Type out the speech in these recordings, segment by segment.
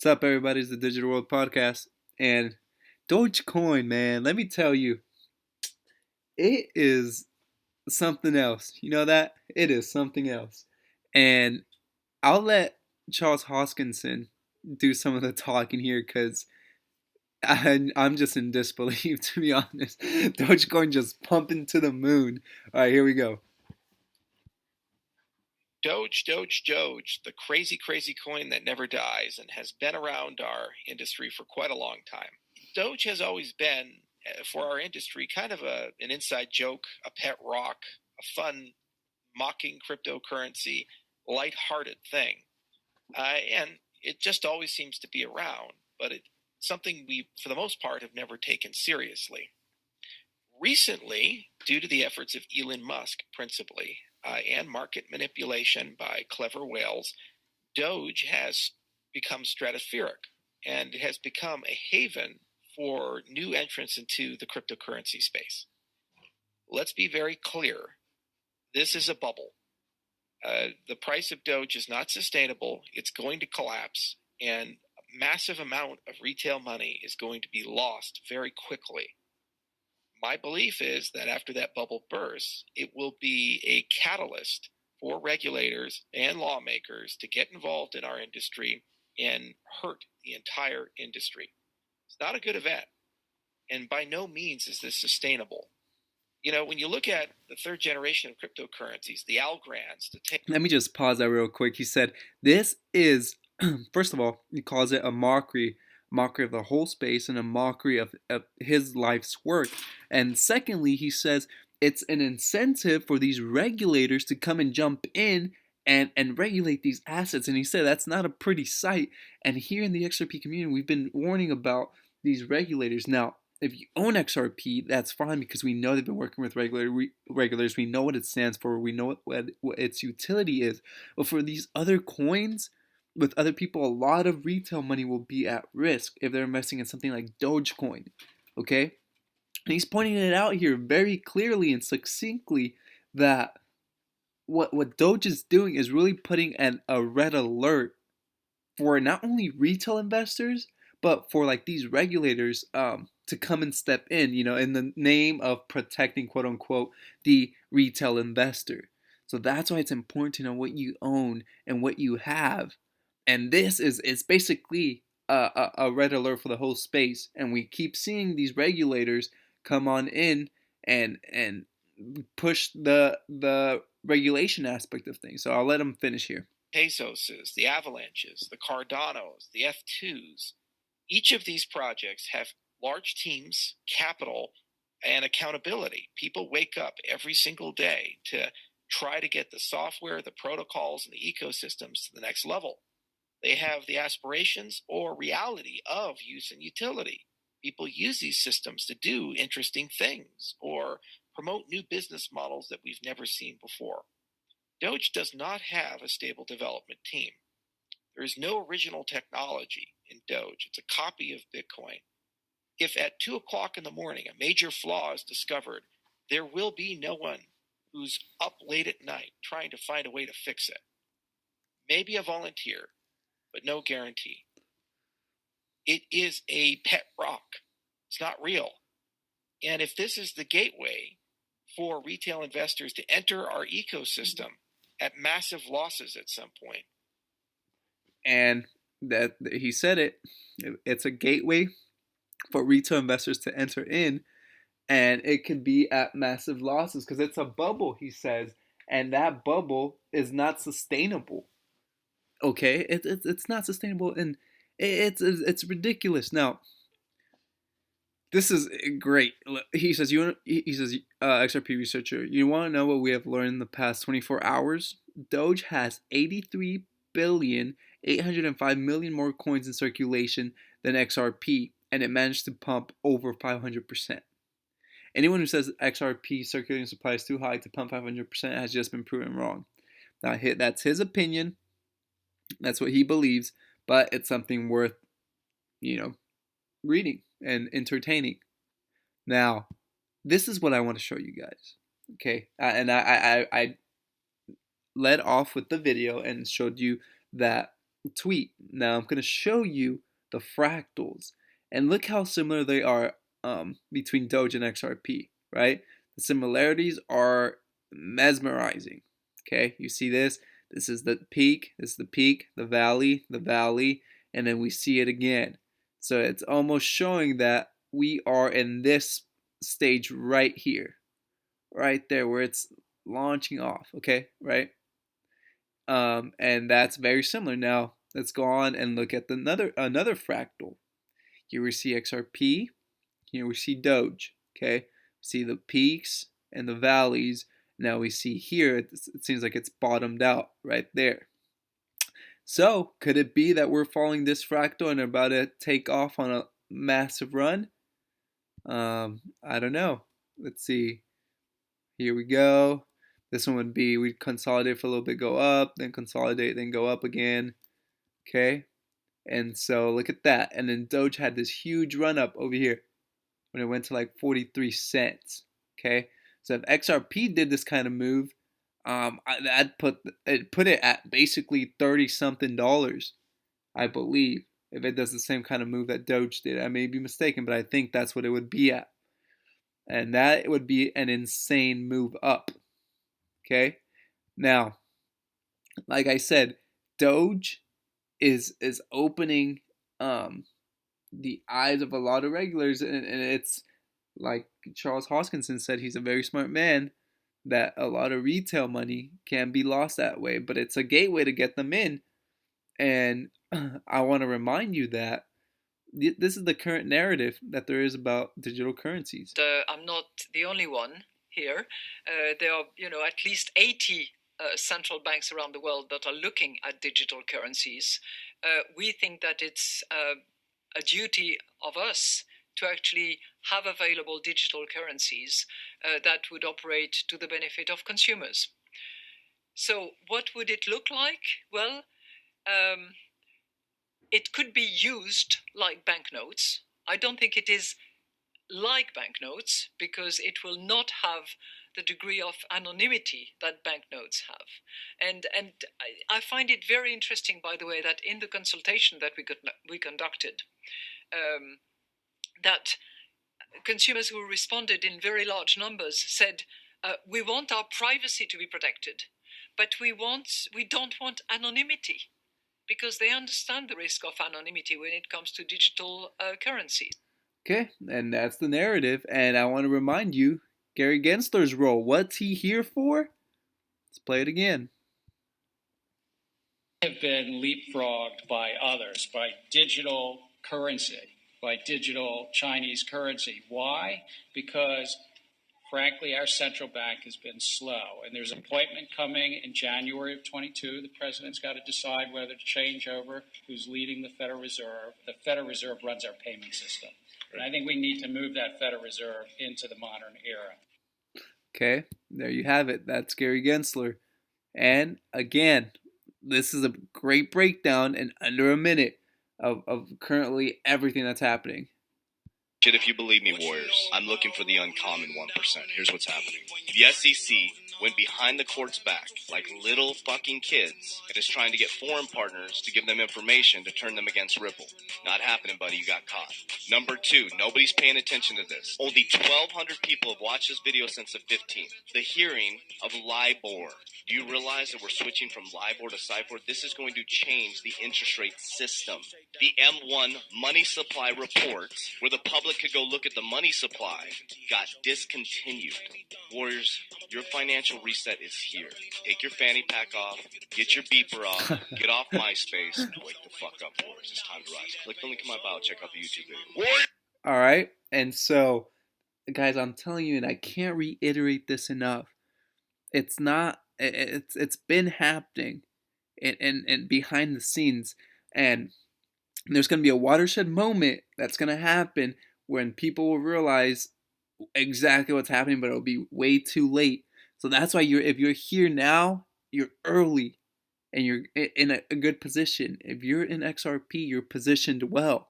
up, everybody? It's the Digital World Podcast. And Dogecoin, man, let me tell you, it is something else. You know that? It is something else. And I'll let Charles Hoskinson do some of the talking here because I'm just in disbelief, to be honest. Dogecoin just pumping to the moon. All right, here we go. Doge, Doge, Doge, the crazy, crazy coin that never dies and has been around our industry for quite a long time. Doge has always been, for our industry, kind of an inside joke, a pet rock, a fun, mocking cryptocurrency, lighthearted thing. And it just always seems to be around, but it's something we, for the most part, have never taken seriously. Recently, due to the efforts of Elon Musk principally, and market manipulation by clever whales, Doge has become stratospheric and has become a haven for new entrants into the cryptocurrency space. Let's be very clear. This is a bubble. The price of Doge is not sustainable. It's going to collapse, and a massive amount of retail money is going to be lost very quickly. My belief is that after that bubble bursts, it will be a catalyst for regulators and lawmakers to get involved in our industry and hurt the entire industry. It's not a good event, and by no means is this sustainable. You know, when you look at the third generation of cryptocurrencies, the Algorand's, Let me just pause that real quick. He said, this is, first of all, he calls it a mockery of the whole space and a mockery of his life's work. And secondly, he says it's an incentive for these regulators to come and jump in and regulate these assets. And he said that's not a pretty sight. And here in the XRP community, we've been warning about these regulators. Now, if you own XRP, that's fine because we know they've been working with regulators. We know what it stands for. We know what its utility is. But for these other coins, with other people, a lot of retail money will be at risk if they're investing in something like Dogecoin. Okay? And he's pointing it out here very clearly and succinctly that what Doge is doing is really putting a red alert for not only retail investors, but for like these regulators to come and step in, in the name of protecting, quote unquote, the retail investor. So that's why it's important to know what you own and what you have. And this is basically a red alert for the whole space. And we keep seeing these regulators come on in and push the regulation aspect of things. So I'll let them finish here. Tezoses, the Avalanches, the Cardanos, the F2s. Each of these projects have large teams, capital, and accountability. People wake up every single day to try to get the software, the protocols, and the ecosystems to the next level. They have the aspirations or reality of use and utility. People use these systems to do interesting things or promote new business models that we've never seen before. Doge does not have a stable development team. There is no original technology in Doge. It's a copy of Bitcoin. If at 2 o'clock in the morning a major flaw is discovered, there will be no one who's up late at night trying to find a way to fix it. Maybe a volunteer, but no guarantee. It is a pet rock. It's not real. And if this is the gateway for retail investors to enter our ecosystem at massive losses at some point. And that he said it's a gateway for retail investors to enter in, and it could be at massive losses because it's a bubble, he says, and that bubble is not sustainable. Okay, it's not sustainable, and it's ridiculous. Now, this is great. He says XRP Researcher, you want to know what we have learned in the past 24 hours? Doge has 83,805,000,000 more coins in circulation than XRP, and it managed to pump over 500%. Anyone who says XRP circulating supply is too high to pump 500% has just been proven wrong. Now, that's his opinion. That's what he believes, but it's something worth, reading and entertaining. Now, this is what I want to show you guys. Okay, and I led off with the video and showed you that tweet. Now I'm going to show you the fractals, and look how similar they are between Doge and XRP, right? The similarities are mesmerizing. Okay, you see this? This is the peak, this is the peak, the valley, and then we see it again. So it's almost showing that we are in this stage right here, right there, where it's launching off, okay, right? And that's very similar. Now let's go on and look at another fractal. Here we see XRP. Here we see Doge. Okay, see the peaks and the valleys. Now we see here it seems like it's bottomed out right there. So could it be that we're following this fractal and are about to take off on a massive run? I don't know. Let's see. Here we go. This one would be we'd consolidate for a little bit, go up, then consolidate, then go up again. Okay, and so look at that. And then Doge had this huge run up over here when it went to like 43 cents. Okay, so if XRP did this kind of move, I'd put it at basically 30 something dollars, I believe. If it does the same kind of move that Doge did, I may be mistaken, but I think that's what it would be at, and that would be an insane move up. Okay, now, like I said, Doge is opening the eyes of a lot of regulars, and it's like Charles Hoskinson said, he's a very smart man, that a lot of retail money can be lost that way, but it's a gateway to get them in. And I want to remind you that this is the current narrative that there is about digital currencies. I'm not the only one here. There are, at least 80 central banks around the world that are looking at digital currencies. We think that it's a duty of us to actually have available digital currencies that would operate to the benefit of consumers. So what would it look like? Well, it could be used like banknotes. I don't think it is like banknotes because it will not have the degree of anonymity that banknotes have. And I find it very interesting, by the way, that in the consultation that we conducted, that consumers who responded in very large numbers said, we want our privacy to be protected, but we don't want anonymity, because they understand the risk of anonymity when it comes to digital currencies. Okay, and that's the narrative. And I want to remind you, Gary Gensler's role. What's he here for? Let's play it again. Have been leapfrogged by others, by digital currency, by digital Chinese currency. Why? Because, frankly, our central bank has been slow. And there's an appointment coming in January of 22. The president's got to decide whether to change over who's leading the Federal Reserve. The Federal Reserve runs our payment system. And I think we need to move that Federal Reserve into the modern era. Okay, there you have it. That's Gary Gensler. And again, this is a great breakdown in under a minute of currently everything that's happening. Shit, if you believe me, Warriors, I'm looking for the uncommon 1%. Here's what's happening. The SEC went behind the court's back like little fucking kids and is trying to get foreign partners to give them information to turn them against Ripple. Not happening, buddy. You got caught. Number two, nobody's paying attention to this. Only 1,200 people have watched this video since the 15th. The hearing of LIBOR. Do you realize that we're switching from LIBOR to SIBOR? This is going to change the interest rate system. The M1 money supply report, where the public could go look at the money supply, got discontinued. Warriors, your financial reset is here. Take your fanny pack off, get your beeper off, get off MySpace, and wake the fuck up, Warriors. It's time to rise. Click the link in my bio, check out the YouTube video. All right, and so, guys, I'm telling you, and I can't reiterate this enough. It's not. It's been happening, and behind the scenes, and there's going to be a watershed moment that's going to happen when people will realize exactly what's happening, but it'll be way too late. So that's why if you're here now, you're early, and you're in a good position. If you're in XRP, you're positioned well.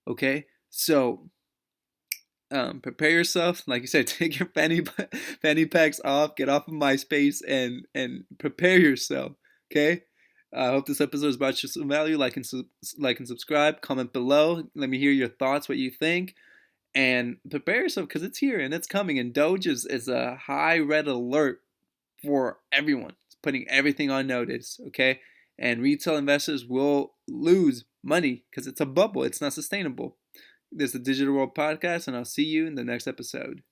Okay, so prepare yourself. Like you said, take your fanny packs off, get off of MySpace, and prepare yourself. Okay, I hope this episode has brought you some value. Like and subscribe. Comment below. Let me hear your thoughts, what you think. And prepare yourself because it's here and it's coming. And Doge is a high red alert for everyone. It's putting everything on notice, okay? And retail investors will lose money because it's a bubble. It's not sustainable. This is the Digital World Podcast, and I'll see you in the next episode.